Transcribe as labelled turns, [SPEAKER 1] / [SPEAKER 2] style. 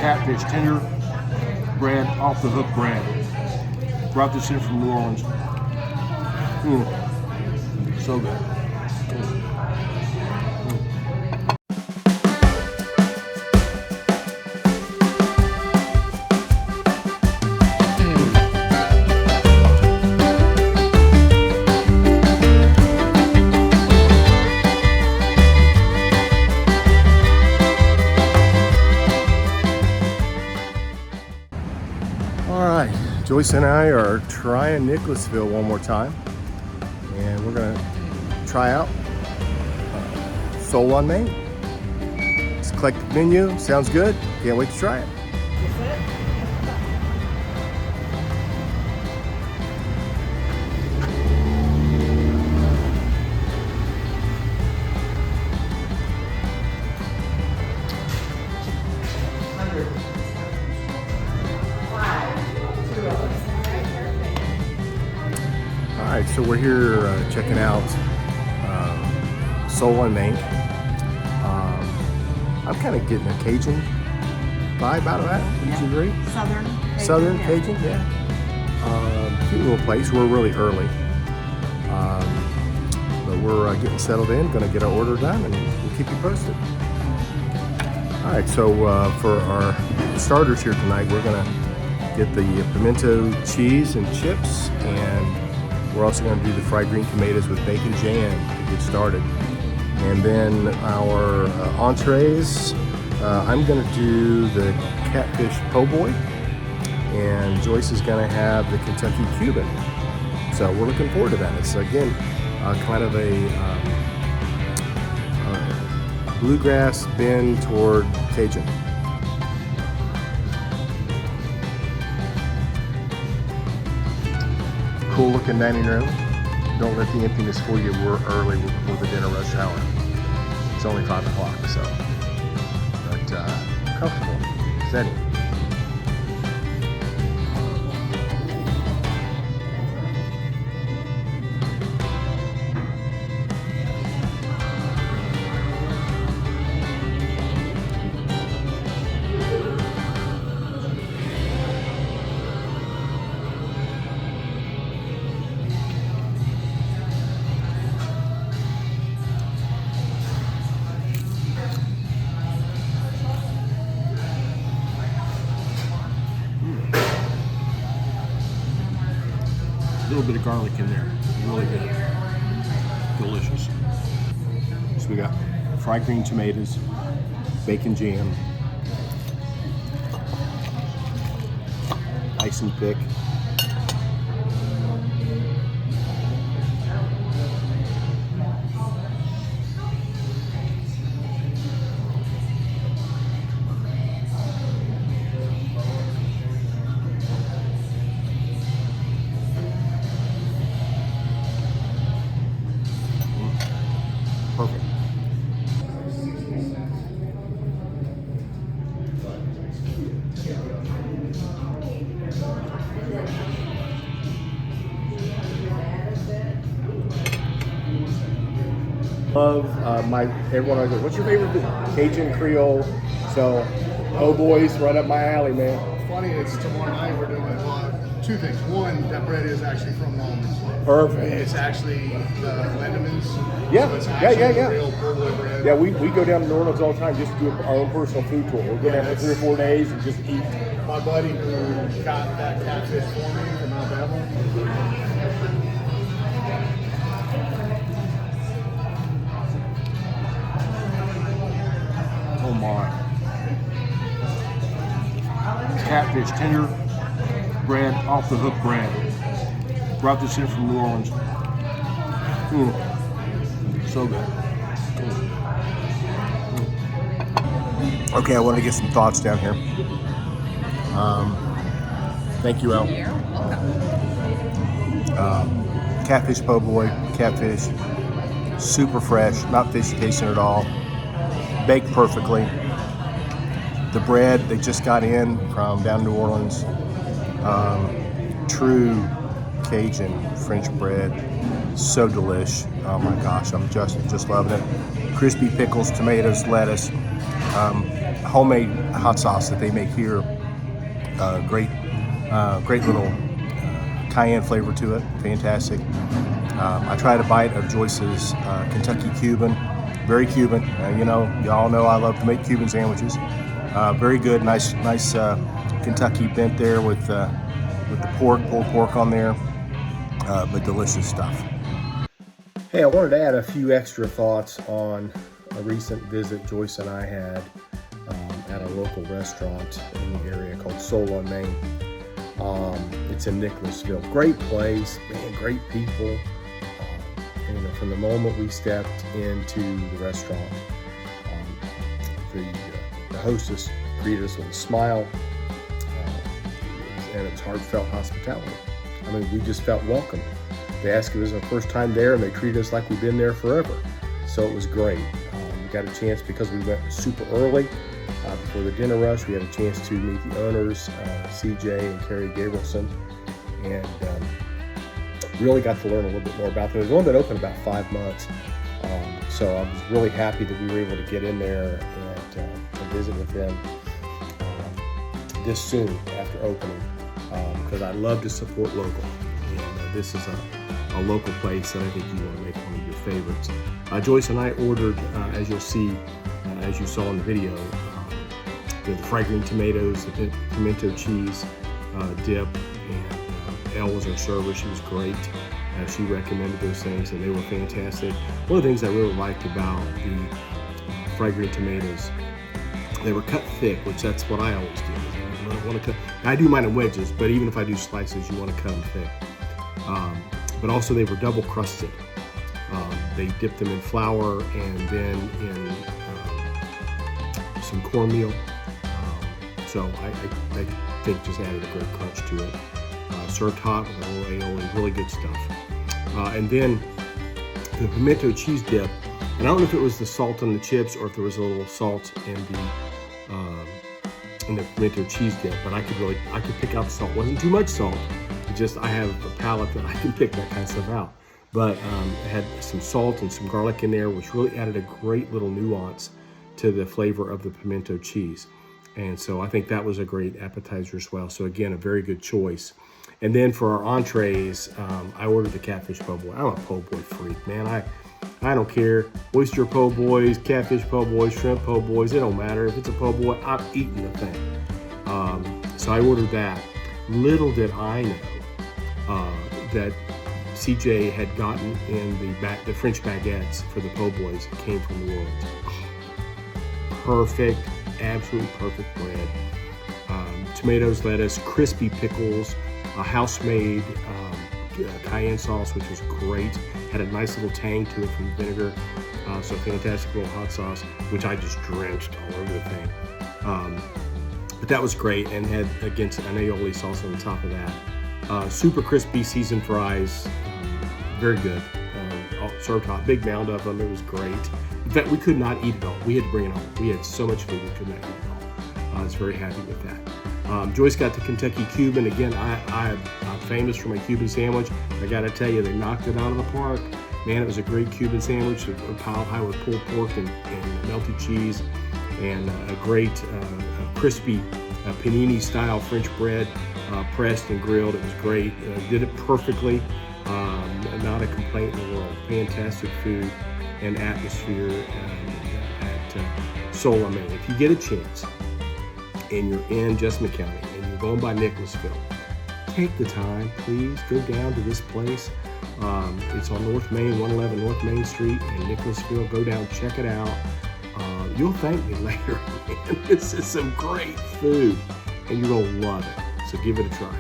[SPEAKER 1] catfish, tender bread, off the hook bread. Brought this in from New Orleans. So good. Joyce and I are trying Nicholasville one more time, and we're gonna try out Soul on Main. It's a eclectic menu, sounds good. Can't wait to try it. Alright, so we're here checking out Soul on Main. I'm kind of getting a Cajun vibe out of that. Would you agree? Southern Cajun, yeah. Cute little place. We're really early. But we're getting settled in, going to get our order done, and we'll keep you posted. Alright, so for our starters here tonight, we're going to get the pimento cheese and chips, and we're also going to do the fried green tomatoes with bacon jam to get started. And then our entrees, I'm going to do the Catfish Po Boy, and Joyce is going to have the Kentucky Cuban. So we're looking forward to that. It's again kind of a bluegrass bend toward Cajun. Cool looking dining room. Don't let the emptiness fool you. We're early. We're before the dinner rush hour. It's only 5 o'clock, so. But comfortable setting. A little bit of garlic in there, really good, delicious. So we got fried green tomatoes, bacon jam, nice and thick. Perfect. Love everyone always goes, what's your favorite food? Cajun Creole. So, oh boys, right up my alley, man.
[SPEAKER 2] Funny, it's tomorrow night we're doing two things. One, that bread is actually from Longman's.
[SPEAKER 1] Perfect.
[SPEAKER 2] It's actually the Lendemann's.
[SPEAKER 1] Yeah,
[SPEAKER 2] So it's
[SPEAKER 1] yeah.
[SPEAKER 2] real Po Boy bread.
[SPEAKER 1] Yeah, we go down to New Orleans all the time just to do our own personal food tour. We'll go down for 3 or 4 days and just eat.
[SPEAKER 2] My buddy who got that catfish for me from Alabama.
[SPEAKER 1] Oh my. Catfish, tender bread, off the hook bread. Brought this in from New Orleans. So good. Okay, I want to get some thoughts down here. Thank you, El. Catfish Po Boy, catfish, super fresh, not fish tasting at all, baked perfectly. The bread they just got in from down in New Orleans, true Cajun French bread, so delish. Oh my gosh, I'm just loving it. Crispy pickles, tomatoes, lettuce, homemade hot sauce that they make here. Great little cayenne flavor to it. Fantastic. I tried a bite of Joyce's Kentucky Cuban. Very Cuban. Y'all know I love to make Cuban sandwiches. Very good. Nice Kentucky bent there with the pulled pork on there. But delicious stuff. Hey, I wanted to add a few extra thoughts on a recent visit Joyce and I had at a local restaurant in the area called Soul on Main. It's in Nicholasville. Great place, man, great people. From the moment we stepped into the restaurant, the hostess greeted us with a smile, and it was heartfelt hospitality. I mean, we just felt welcome. They asked if it was our first time there, and they treated us like we've been there forever. So it was great. We got a chance, because we went super early before the dinner rush, we had a chance to meet the owners, CJ and Carrie Gabrielson, and really got to learn a little bit more about them. They've only been open about 5 months, so I was really happy that we were able to get in there and visit with them this soon after opening, because I love to support local. And this is a local place that I think you want to make one of your favorites. Joyce and I ordered, as you'll see, as you saw in the video, the fried green tomatoes, the pimento cheese dip, and Elle was our server. She was great. She recommended those things, and they were fantastic. One of the things I really liked about the fried green tomatoes, they were cut thick, which that's what I always do. I don't want to cut. I do mine in wedges, but even if I do slices, you want to cut them thick. But also they were double crusted. They dipped them in flour and then in some cornmeal. So I think just added a great crunch to it. Served hot with a little aioli, really good stuff. And then the pimento cheese dip, and I don't know if it was the salt on the chips or if there was a little salt in the pimento cheese dip, but I could pick out the salt. It wasn't too much salt. I have a palate that I can pick that kind of stuff out. But it had some salt and some garlic in there, which really added a great little nuance to the flavor of the pimento cheese. And so I think that was a great appetizer as well. So again, a very good choice. And then for our entrees, I ordered the Catfish Po Boy. I'm a po' boy freak, man. I don't care. Oyster po' boys, catfish po' boys, shrimp po' boys, it don't matter. If it's a po' boy, I'm eating the thing. So I ordered that. Little did I know that CJ had gotten in the French baguettes for the po' boys that came from New Orleans. Perfect, absolutely perfect bread. Tomatoes, lettuce, crispy pickles, a house-made cayenne sauce, which was great. Had a nice little tang to it from vinegar. So fantastic little hot sauce, which I just drenched all over the thing. But that was great, and had, again, an aioli sauce on the top of that. Super crispy seasoned fries, very good. Served hot, big mound of them, it was great. In fact, we could not eat it all. We had to bring it home. We had so much food, we could not eat it all. I was very happy with that. Joyce got the Kentucky Cuban. Again, I'm famous for my Cuban sandwich. I gotta tell you, they knocked it out of the park. Man, it was a great Cuban sandwich, piled high with pulled pork and melted cheese, and a great crispy panini-style French bread, pressed and grilled. It was great. Did it perfectly. Not a complaint in the world. Fantastic food and atmosphere at Soul on Main. If you get a chance and you're in Jessamine County and you're going by Nicholasville, take the time, please. Go down to this place. It's on North Main, 111 North Main Street in Nicholasville. Go down, check it out. You'll thank me later. This is some great food, and you're going to love it. So give it a try.